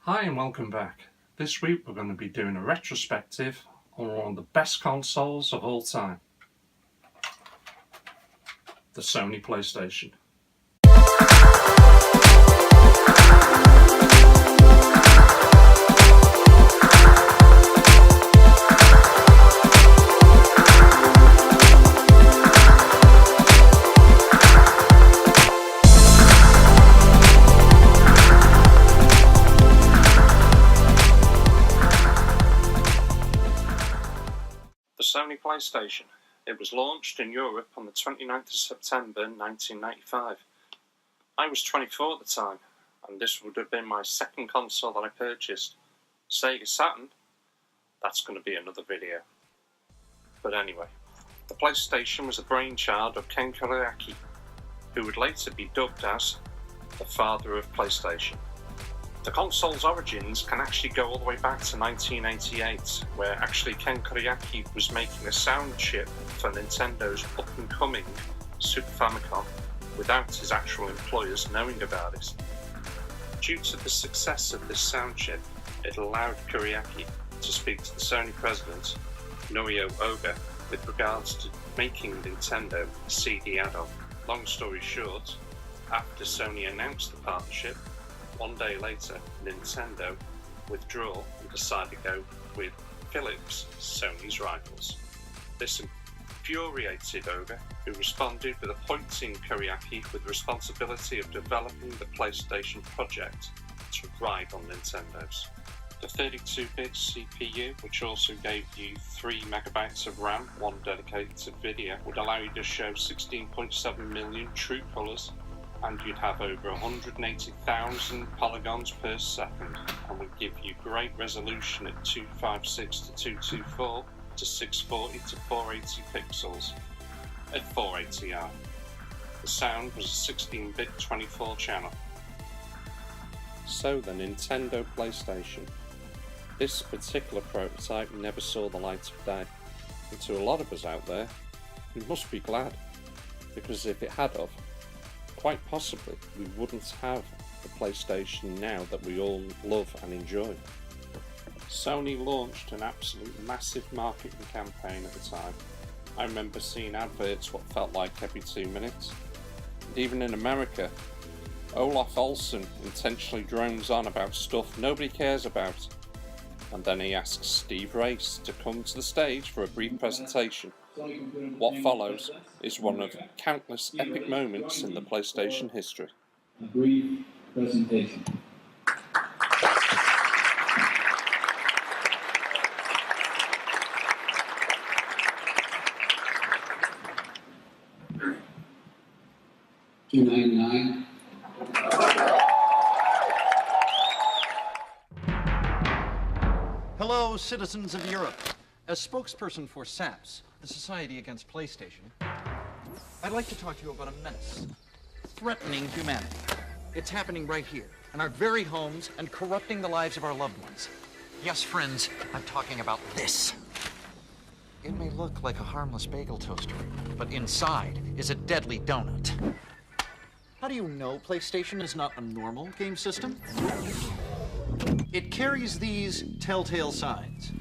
Hi and welcome back. This week we're going to be doing a retrospective on one of the best consoles of all time, the Sony PlayStation. The Sony PlayStation. It was launched in Europe on the 29th of September 1995. I was 24 at the time, and this would have been my second console that I purchased. Sega Saturn? That's going to be another video. But anyway, the PlayStation was the brainchild of Ken Kuriaki, who would later be dubbed as the father of PlayStation. The console's origins can actually go all the way back to 1988, where actually Ken Kuriaki was making a sound chip for Nintendo's up-and-coming Super Famicom without his actual employers knowing about it. Due to the success of this sound chip, it allowed Kuriaki to speak to the Sony president, Norio Oga, with regards to making Nintendo a CD add-on. Long story short, after Sony announced the partnership, one day later, Nintendo withdrew and decided to go with Philips, Sony's rivals. This infuriated Oga, who responded with appointing Kuriaki with the responsibility of developing the PlayStation project to ride on Nintendo's. The 32-bit CPU, which also gave you 3 MB of RAM, one dedicated to video, would allow you to show 16.7 million true colours, and you'd have over 180,000 polygons per second, and would give you great resolution at 256 to 224 to 640 to 480 pixels at 480i. The sound was a 16-bit 24 channel. So the Nintendo PlayStation. This particular prototype never saw the light of day, and to a lot of us out there, we must be glad, because if it had of, quite possibly we wouldn't have the PlayStation now that we all love and enjoy. Sony launched an absolute massive marketing campaign at the time. I remember seeing adverts what felt like every 2 minutes. And even in America, Olaf Olsen intentionally drones on about stuff nobody cares about. And then he asks Steve Race to come to the stage for a brief presentation. What follows is one of countless epic moments in the PlayStation history. A brief presentation. $2.99. Hello, citizens of Europe. As spokesperson for SAPS, the Society Against PlayStation, I'd like to talk to you about a menace threatening humanity. It's happening right here, in our very homes, and corrupting the lives of our loved ones. Yes, friends, I'm talking about this. It may look like a harmless bagel toaster, but inside is a deadly donut. How do you know PlayStation is not a normal game system? It carries these telltale signs.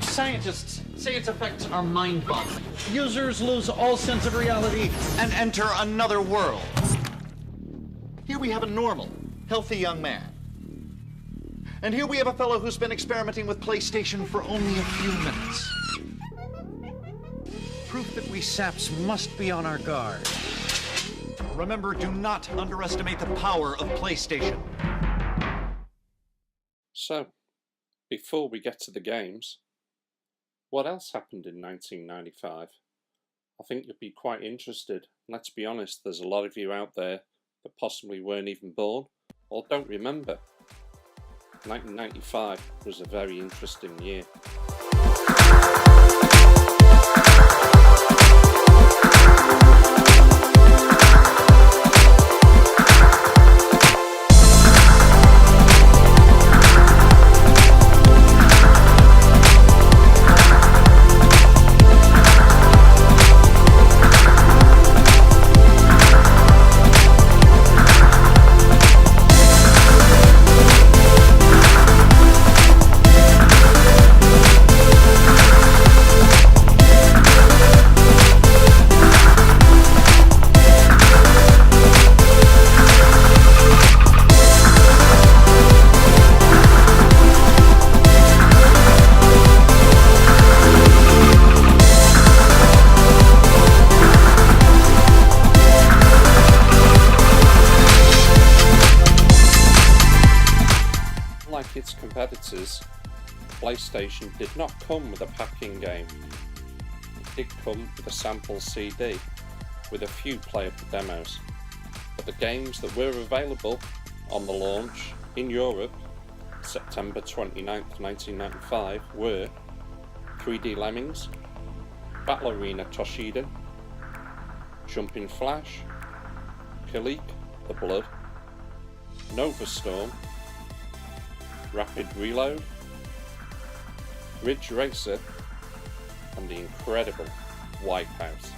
Scientists say its effects are mind-boggling. Users lose all sense of reality and enter another world. Here we have a normal, healthy young man. And here we have a fellow who's been experimenting with PlayStation for only a few minutes. Proof that we saps must be on our guard. Remember, do not underestimate the power of PlayStation. So, before we get to the games, what else happened in 1995? I think you'll be quite interested. Let's be honest, there's a lot of you out there that possibly weren't even born or don't remember. 1995 was a very interesting year. unlike its competitors, PlayStation did not come with a pack-in game. It did come with a sample CD with a few playable demos, but the games that were available on the launch in Europe, September 29th, 1995, were 3D Lemmings, Battle Arena Toshiden, Jumping Flash, Kilik the Blood, Nova Storm, Rapid Reload, Ridge Racer, and the incredible Wipeout.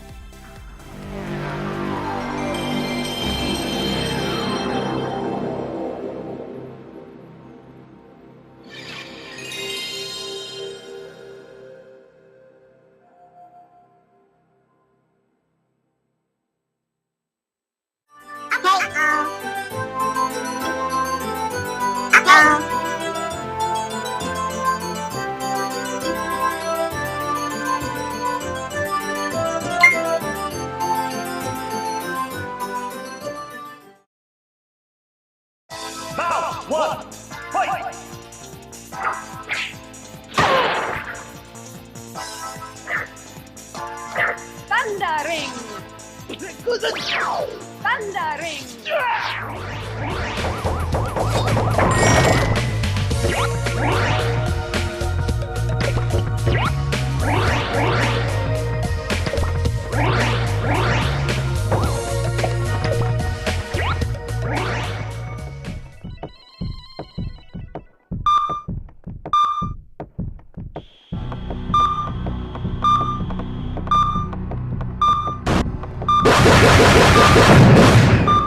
Thundering! Thundering!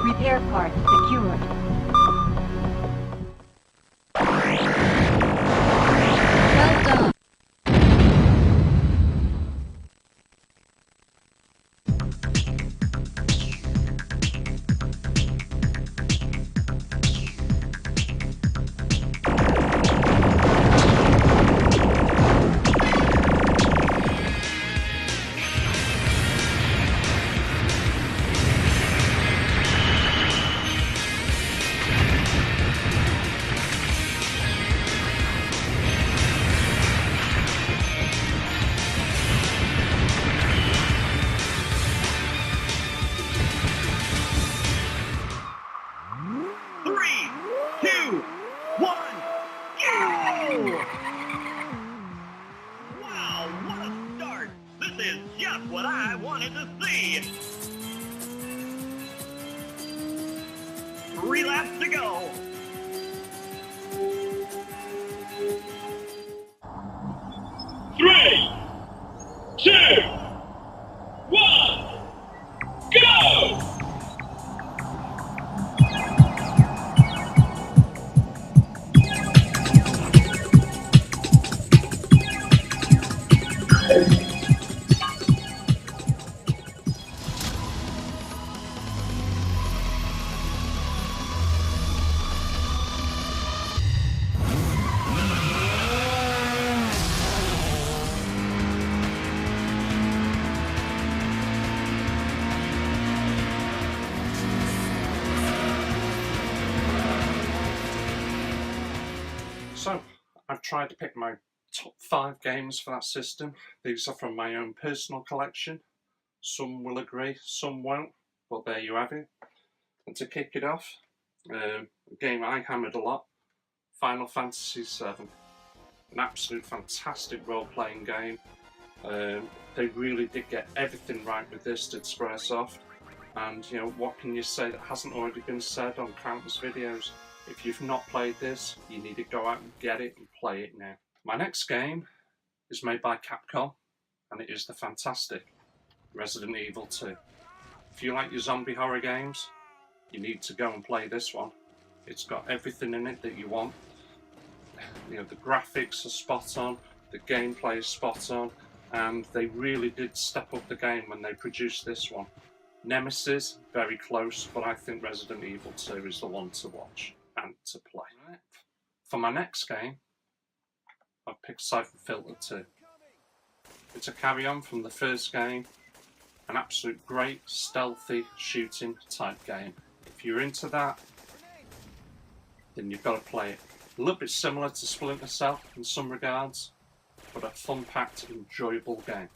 Repair part secured. Well done. Wow, what a start! This is just what I wanted to see! 3 laps to go! Three, two, one, go! So, I've tried to pick my top 5 games for that system. These are from my own personal collection. Some will agree, some won't, but there you have it. And to kick it off, a game I hammered a lot, Final Fantasy VII. An absolute fantastic role-playing game. They really did get everything right with this, did Squaresoft. And, you know, what can you say that hasn't already been said on countless videos? If you've not played this, you need to go out and get it and play it now. My next game is made by Capcom, and it is the fantastic Resident Evil 2. If you like your zombie horror games, you need to go and play this one. It's got everything in it that you want. You know, the graphics are spot on, the gameplay is spot on, and they really did step up the game when they produced this one. Nemesis, very close, but I think Resident Evil 2 is the one to watch and to play. For my next game, I've picked Siphon Filter 2. It's a carry-on from the first game, an absolute great stealthy shooting type game. If you're into that, then you've got to play it. A little bit similar to Splinter Cell in some regards, but a fun-packed, enjoyable game.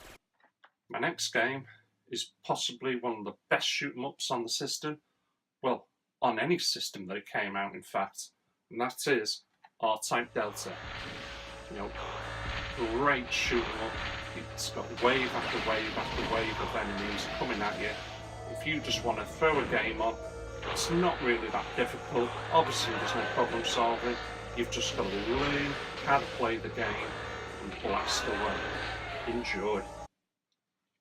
My next game is possibly one of the best shoot-'em-ups on the system. Well, on any system that it came out, in fact, and that is R-Type Delta. You know, great shoot-'em-up. It's got wave after wave after wave of enemies coming at you. If you just want to throw a game on, it's not really that difficult. Obviously, there's no problem solving. You've just got to learn how to play the game and blast away. Enjoy.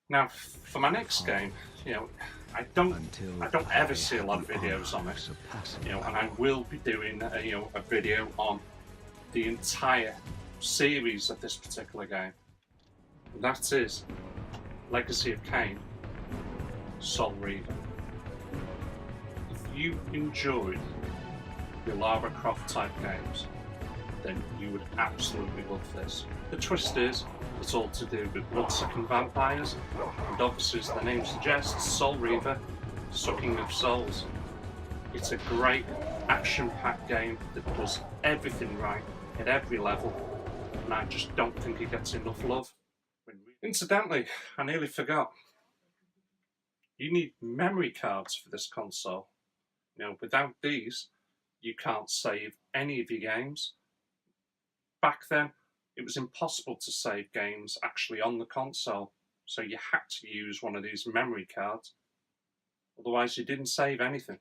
Now, for my next game, you know, I don't ever see a lot of videos on it, you know, and I will be doing a video on the entire series of this particular game. And that is Legacy of Kain, Soul Reaver. If you enjoyed the Lara Croft type games, then you would absolutely love this. The twist is, it's all to do with blood-sucking vampires, and obviously as the name suggests, Soul Reaver, sucking of souls. It's a great action-packed game that does everything right at every level, and I just don't think it gets enough love. Incidentally, I nearly forgot. You need memory cards for this console. You know, without these, you can't save any of your games. Back then, it was impossible to save games actually on the console, so you had to use one of these memory cards. Otherwise, you didn't save anything.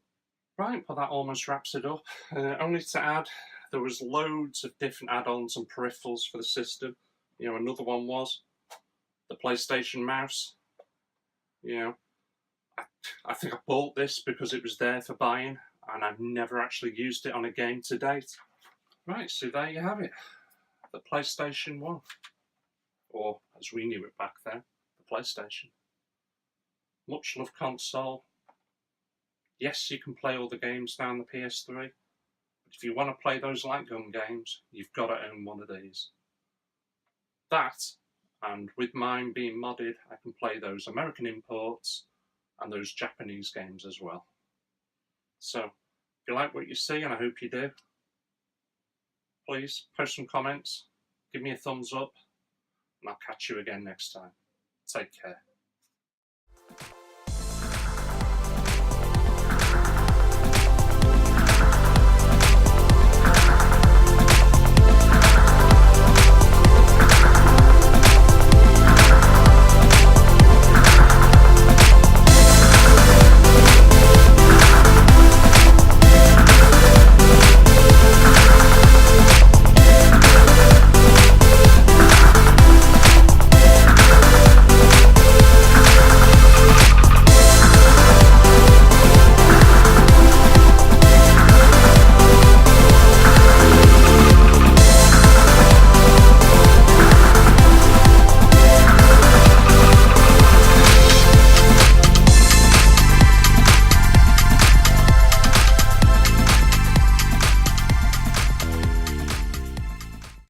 Right, well that almost wraps it up. Only to add, there was loads of different add-ons and peripherals for the system. You know, another one was the PlayStation mouse. You know, I think I bought this because it was there for buying, and I've never actually used it on a game to date. Right, so there you have it. The PlayStation 1. Or, as we knew it back then, the PlayStation. Much loved console. Yes, you can play all the games now on the PS3, but if you want to play those light gun games, you've got to own one of these. That, and with mine being modded, I can play those American imports and those Japanese games as well. So, if you like what you see, and I hope you do, please post some comments, give me a thumbs up, and I'll catch you again next time. Take care.